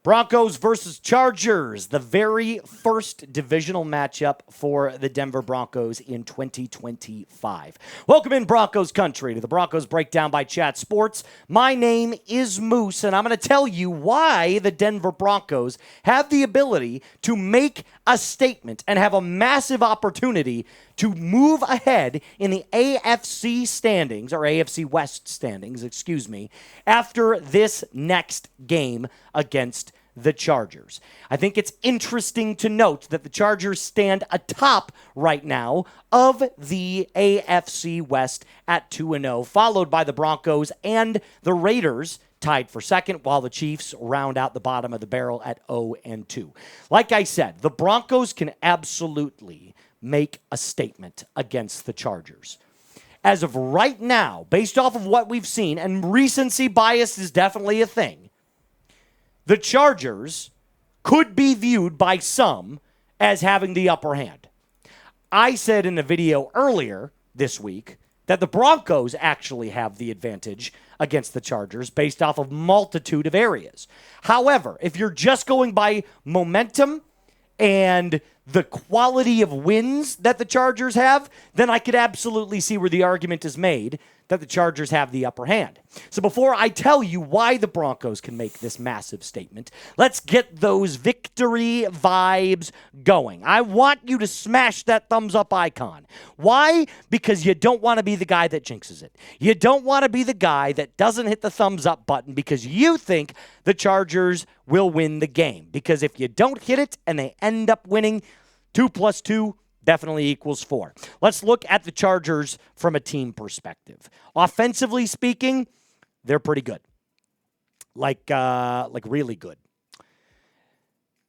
Broncos versus Chargers, the very first divisional matchup for the Denver Broncos in 2025. Welcome in Broncos country to the Broncos Breakdown by Chat Sports. My name is Moose, and I'm going to tell you why the Denver Broncos have the ability to make a statement and have a massive opportunity to move ahead in the AFC standings, or AFC West standings, after this next game against the Chargers. I think it's interesting to note that the Chargers stand atop right now of the AFC West at 2-0, followed by the Broncos and the Raiders tied for second, while the Chiefs round out the bottom of the barrel at 0-2. Like I said, the Broncos can absolutely make a statement against the Chargers. As of right now, based off of what we've seen, and recency bias is definitely a thing, the Chargers could be viewed by some as having the upper hand. I said in a video earlier this week that the Broncos actually have the advantage against the Chargers based off of multitude of areas. However, if you're just going by momentum and the quality of wins that the Chargers have, then I could absolutely see where the argument is made that the Chargers have the upper hand. So before I tell you why the Broncos can make this massive statement, let's get those victory vibes going. I want you to smash that thumbs up icon. Why? Because you don't want to be the guy that jinxes it. You don't want to be the guy that doesn't hit the thumbs up button because you think the Chargers will win the game. Because if you don't hit it and they end up winning, 2 + 2 definitely equals 4. Let's look at the Chargers from a team perspective. Offensively speaking, they're pretty good. Like really good.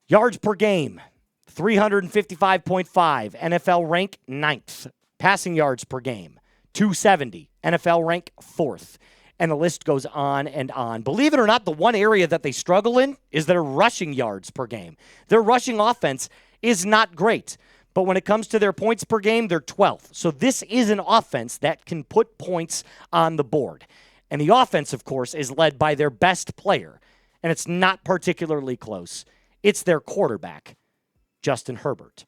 Yards per game, 355.5. NFL rank 9th. Passing yards per game, 270. NFL rank 4th. And the list goes on and on. Believe it or not, the one area that they struggle in is their rushing yards per game. Their rushing offense is not great. But when it comes to their points per game, they're 12th. So this is an offense that can put points on the board. And the offense, of course, is led by their best player. And it's not particularly close. It's their quarterback, Justin Herbert.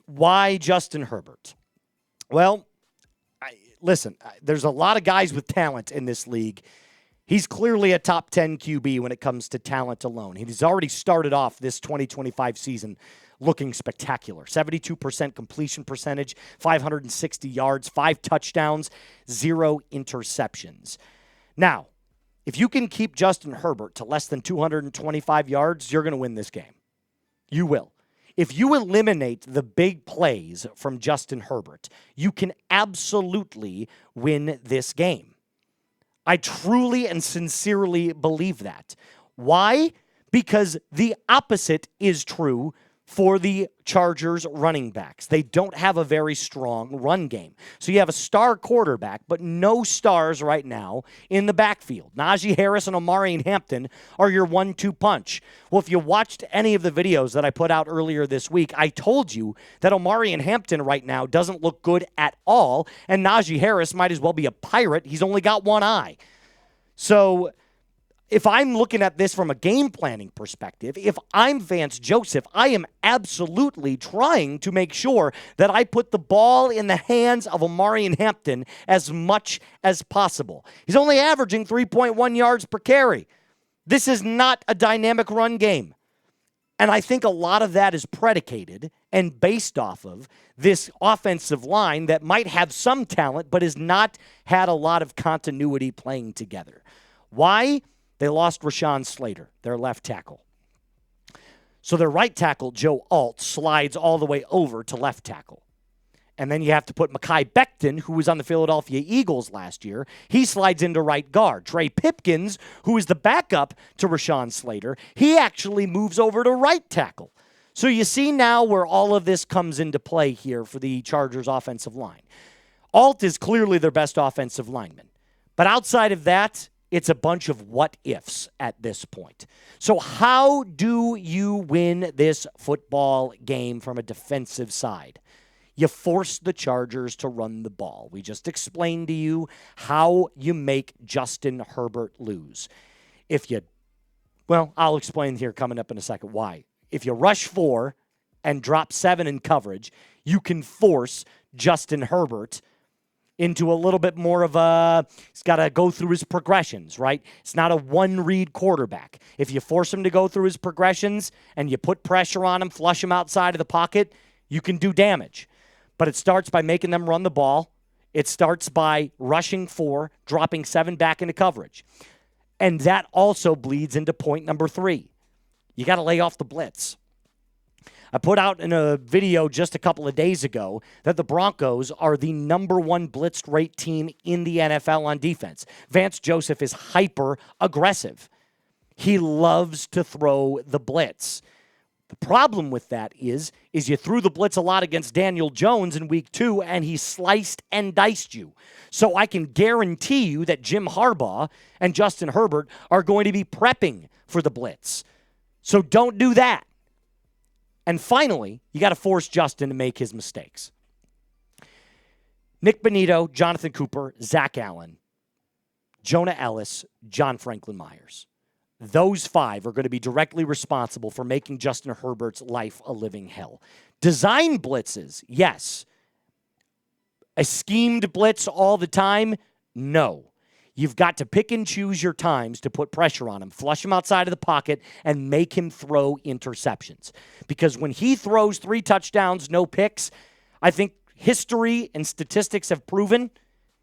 Why Justin Herbert? Well, listen, there's a lot of guys with talent in this league. He's clearly a top 10 QB when it comes to talent alone. He's already started off this 2025 season looking spectacular. 72% completion percentage, 560 yards, 5 touchdowns, 0 interceptions. Now, if you can keep Justin Herbert to less than 225 yards, you're going to win this game. You will. If you eliminate the big plays from Justin Herbert, you can absolutely win this game. I truly and sincerely believe that. Why? Because the opposite is true for the Chargers running backs. They don't have a very strong run game. So you have a star quarterback, but no stars right now in the backfield. Najee Harris and Omari Hampton are your 1-2 punch. Well, if you watched any of the videos that I put out earlier this week, I told you that Omari Hampton right now doesn't look good at all, and Najee Harris might as well be a pirate. He's only got one eye. So if I'm looking at this from a game planning perspective, if I'm Vance Joseph, I am absolutely trying to make sure that I put the ball in the hands of Omari Hampton as much as possible. He's only averaging 3.1 yards per carry. This is not a dynamic run game. And I think a lot of that is predicated and based off of this offensive line that might have some talent but has not had a lot of continuity playing together. Why? They lost Rashawn Slater, their left tackle. So their right tackle, Joe Alt, slides all the way over to left tackle. And then you have to put Mekhi Becton, who was on the Philadelphia Eagles last year. He slides into right guard. Trey Pipkins, who is the backup to Rashawn Slater, he actually moves over to right tackle. So you see now where all of this comes into play here for the Chargers offensive line. Alt is clearly their best offensive lineman. But outside of that, it's a bunch of what-ifs at this point. So how do you win this football game from a defensive side? You force the Chargers to run the ball. We just explained to you how you make Justin Herbert lose. If you Well, I'll explain here coming up in a second why. If you rush 4 and drop 7 in coverage, you can force Justin Herbert into a little bit more of he's got to go through his progressions, right? It's not a one-read quarterback. If you force him to go through his progressions and you put pressure on him, flush him outside of the pocket, you can do damage. But it starts by making them run the ball. It starts by rushing 4, dropping 7 back into coverage. And that also bleeds into point number 3. You got to lay off the blitz. I put out in a video just a couple of days ago that the Broncos are the number 1 blitz rate team in the NFL on defense. Vance Joseph is hyper aggressive. He loves to throw the blitz. The problem with that is you threw the blitz a lot against Daniel Jones in week 2, and he sliced and diced you. So I can guarantee you that Jim Harbaugh and Justin Herbert are going to be prepping for the blitz. So don't do that. And finally, you got to force Justin to make his mistakes. Nick Bonito, Jonathan Cooper, Zach Allen, Jonah Ellis, John Franklin Myers. Those 5 are going to be directly responsible for making Justin Herbert's life a living hell. Design blitzes, yes. A schemed blitz all the time? No. You've got to pick and choose your times to put pressure on him, flush him outside of the pocket, and make him throw interceptions. Because when he throws 3 touchdowns, no picks, I think history and statistics have proven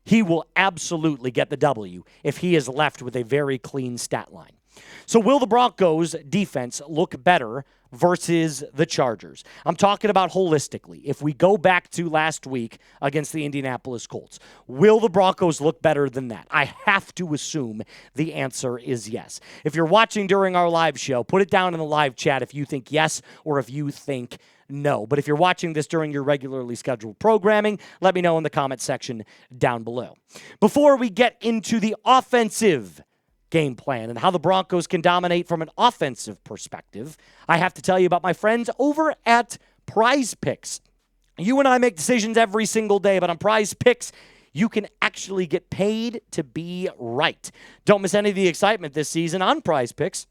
he will absolutely get the W if he is left with a very clean stat line. So will the Broncos defense look better versus the Chargers? I'm talking about holistically. If we go back to last week against the Indianapolis Colts, will the Broncos look better than that? I have to assume the answer is yes. If you're watching during our live show, put it down in the live chat if you think yes or if you think no. But if you're watching this during your regularly scheduled programming, let me know in the comment section down below. Before we get into the offensive game plan and how the Broncos can dominate from an offensive perspective, I have to tell you about my friends over at Prize Picks. You and I make decisions every single day, but on Prize Picks, you can actually get paid to be right. Don't miss any of the excitement this season on Prize Picks,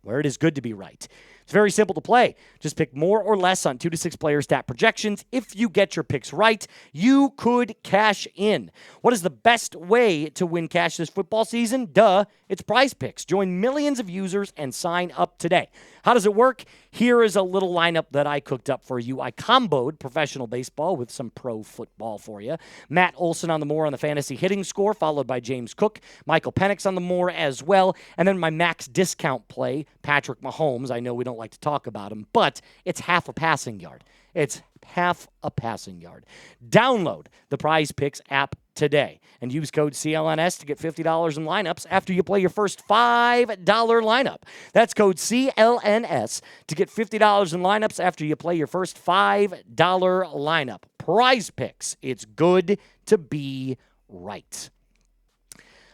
where it is good to be right. It's very simple to play. Just pick more or less on 2 to 6 player stat projections. If you get your picks right, you could cash in. What is the best way to win cash this football season? Duh, it's Prize Picks. Join millions of users and sign up today. How does it work? Here is a little lineup that I cooked up for you. I comboed professional baseball with some pro football for you. Matt Olson on the more on the fantasy hitting score, followed by James Cook. Michael Penix on the more as well. And then my max discount play, Patrick Mahomes. I know we don't like to talk about him, but it's half a passing yard. It's half a passing yard. Download the Prize Picks app today and use code CLNS to get $50 in lineups after you play your first $5 lineup. That's code CLNS to get $50 in lineups after you play your first $5 lineup. Prize Picks. It's good to be right.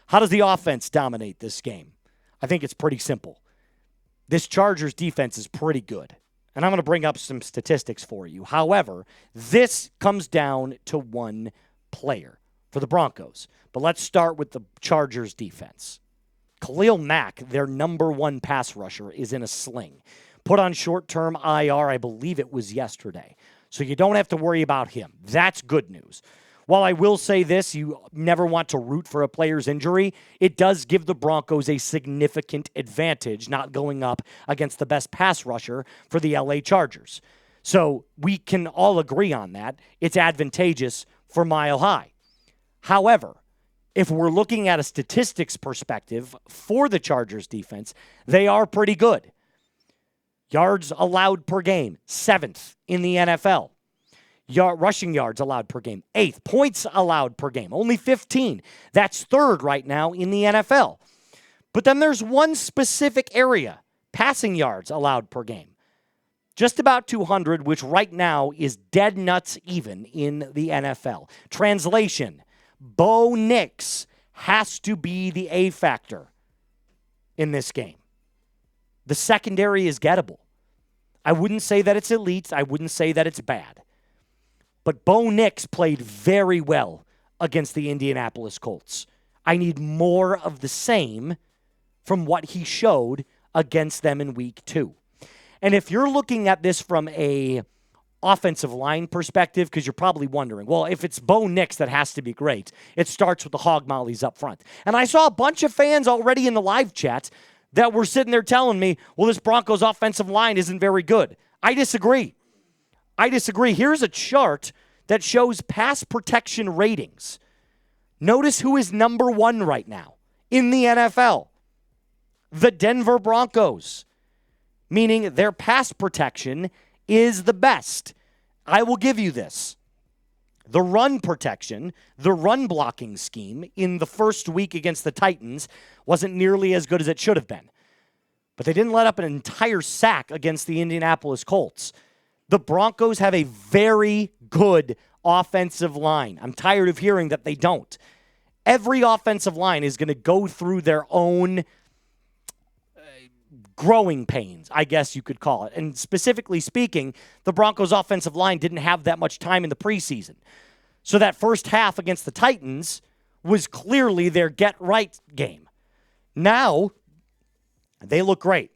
How does the offense dominate this game? I think it's pretty simple. This Chargers defense is pretty good. And I'm going to bring up some statistics for you. However, this comes down to one player for the Broncos. But let's start with the Chargers defense. Khalil Mack, their number 1 pass rusher, is in a sling. Put on short-term IR, I believe it was yesterday. So you don't have to worry about him. That's good news. While I will say this, you never want to root for a player's injury, it does give the Broncos a significant advantage not going up against the best pass rusher for the LA Chargers. So we can all agree on that. It's advantageous for Mile High. However, if we're looking at a statistics perspective for the Chargers defense, they are pretty good. Yards allowed per game, 7th in the NFL. Rushing yards allowed per game, 8th. Points allowed per game, only 15. That's 3rd right now in the NFL. But then there's one specific area, passing yards allowed per game. Just about 200, which right now is dead nuts even in the NFL. Translation, Bo Nix has to be the A factor in this game. The secondary is gettable. I wouldn't say that it's elite. I wouldn't say that it's bad. But Bo Nix played very well against the Indianapolis Colts. I need more of the same from what he showed against them in week 2. And if you're looking at this from a offensive line perspective, because you're probably wondering, well, if it's Bo Nix that has to be great, it starts with the hog mollies up front. And I saw a bunch of fans already in the live chat that were sitting there telling me, well, this Broncos offensive line isn't very good. I disagree. Here's a chart that shows pass protection ratings. Notice who is number 1 right now in the NFL. The Denver Broncos, meaning their pass protection is the best. I will give you this. The run protection, the run blocking scheme in the first week against the Titans wasn't nearly as good as it should have been. But they didn't let up an entire sack against the Indianapolis Colts. The Broncos have a very good offensive line. I'm tired of hearing that they don't. Every offensive line is going to go through their own growing pains, I guess you could call it. And specifically speaking, the Broncos offensive line didn't have that much time in the preseason. So that first half against the Titans was clearly their get-right game. Now, they look great.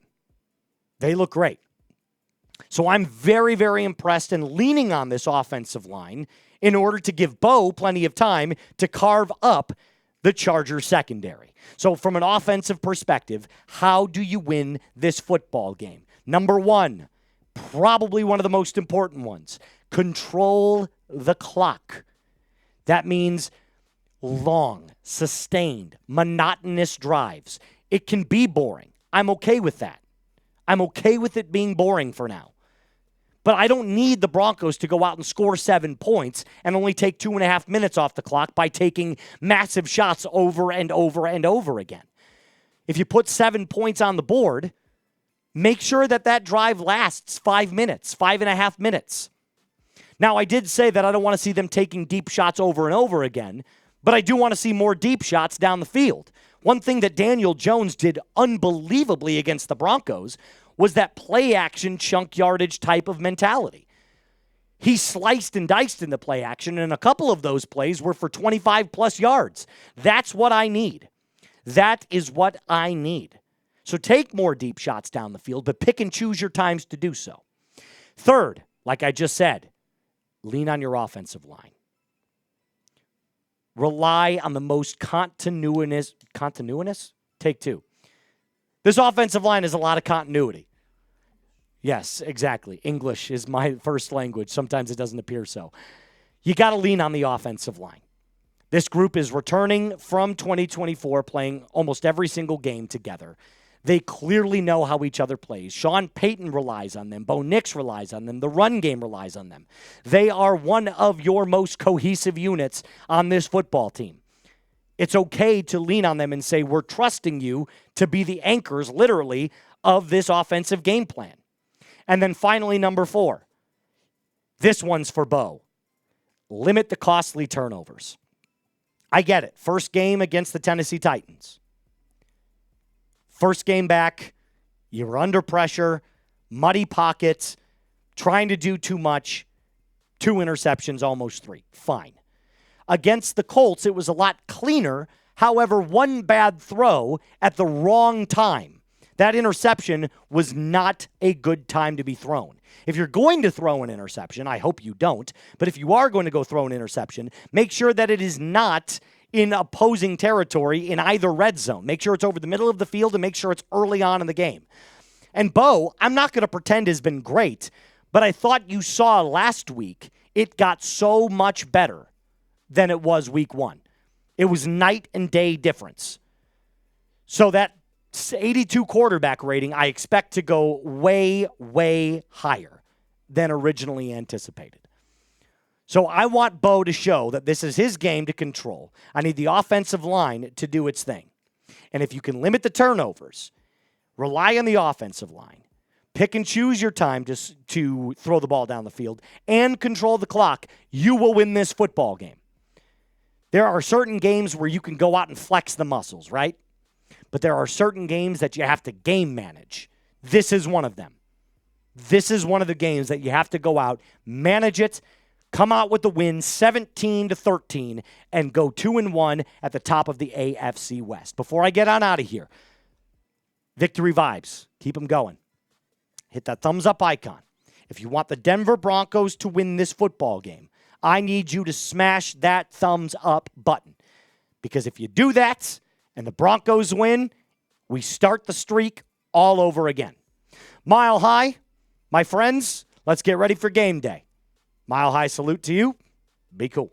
So I'm very, very impressed and leaning on this offensive line in order to give Bo plenty of time to carve up the Chargers secondary. So from an offensive perspective, how do you win this football game? Number 1, probably one of the most important ones, control the clock. That means long, sustained, monotonous drives. It can be boring. I'm okay with that. I'm okay with it being boring for now. But I don't need the Broncos to go out and score 7 points and only take 2.5 minutes off the clock by taking massive shots over and over and over again. If you put 7 points on the board, make sure that drive lasts 5 minutes, 5.5 minutes. Now, I did say that I don't want to see them taking deep shots over and over again, but I do want to see more deep shots down the field. One thing that Daniel Jones did unbelievably against the Broncos was that play action chunk yardage type of mentality. He sliced and diced in the play action, and a couple of those plays were for 25-plus yards. That's what I need. That is what I need. So take more deep shots down the field, but pick and choose your times to do so. Third, like I just said, lean on your offensive line. Rely on the most continuous? Take 2. This offensive line has a lot of continuity. Yes, exactly. English is my first language. Sometimes it doesn't appear so. You got to lean on the offensive line. This group is returning from 2024, playing almost every single game together. They clearly know how each other plays. Sean Payton relies on them. Bo Nix relies on them. The run game relies on them. They are one of your most cohesive units on this football team. It's okay to lean on them and say, we're trusting you to be the anchors, literally, of this offensive game plan. And then finally, number 4. This one's for Bo. Limit the costly turnovers. I get it. First game against the Tennessee Titans. First game back, you were under pressure, muddy pockets, trying to do too much, 2 interceptions, almost 3. Fine. Against the Colts, it was a lot cleaner. However, 1 bad throw at the wrong time. That interception was not a good time to be thrown. If you're going to throw an interception, I hope you don't, but if you are going to go throw an interception, make sure that it is not in opposing territory in either red zone. Make sure it's over the middle of the field and make sure it's early on in the game. And Bo, I'm not going to pretend has been great, but I thought you saw last week it got so much better than it was week 1. It was night and day difference. So that 82 quarterback rating, I expect to go way, way higher than originally anticipated. So I want Bo to show that this is his game to control. I need the offensive line to do its thing. And if you can limit the turnovers, rely on the offensive line, pick and choose your time to throw the ball down the field, and control the clock, you will win this football game. There are certain games where you can go out and flex the muscles, right? But there are certain games that you have to game manage. This is one of them. This is one of the games that you have to go out, manage it, come out with the win 17-13, and go 2-1 at the top of the AFC West. Before I get on out of here, Victory vibes. Keep them going. Hit that thumbs up icon. If you want the Denver Broncos to win this football game, I need you to smash that thumbs up button. Because if you do that and the Broncos win, we start the streak all over again. Mile High, my friends, let's get ready for game day. Mile High salute to you. Be cool.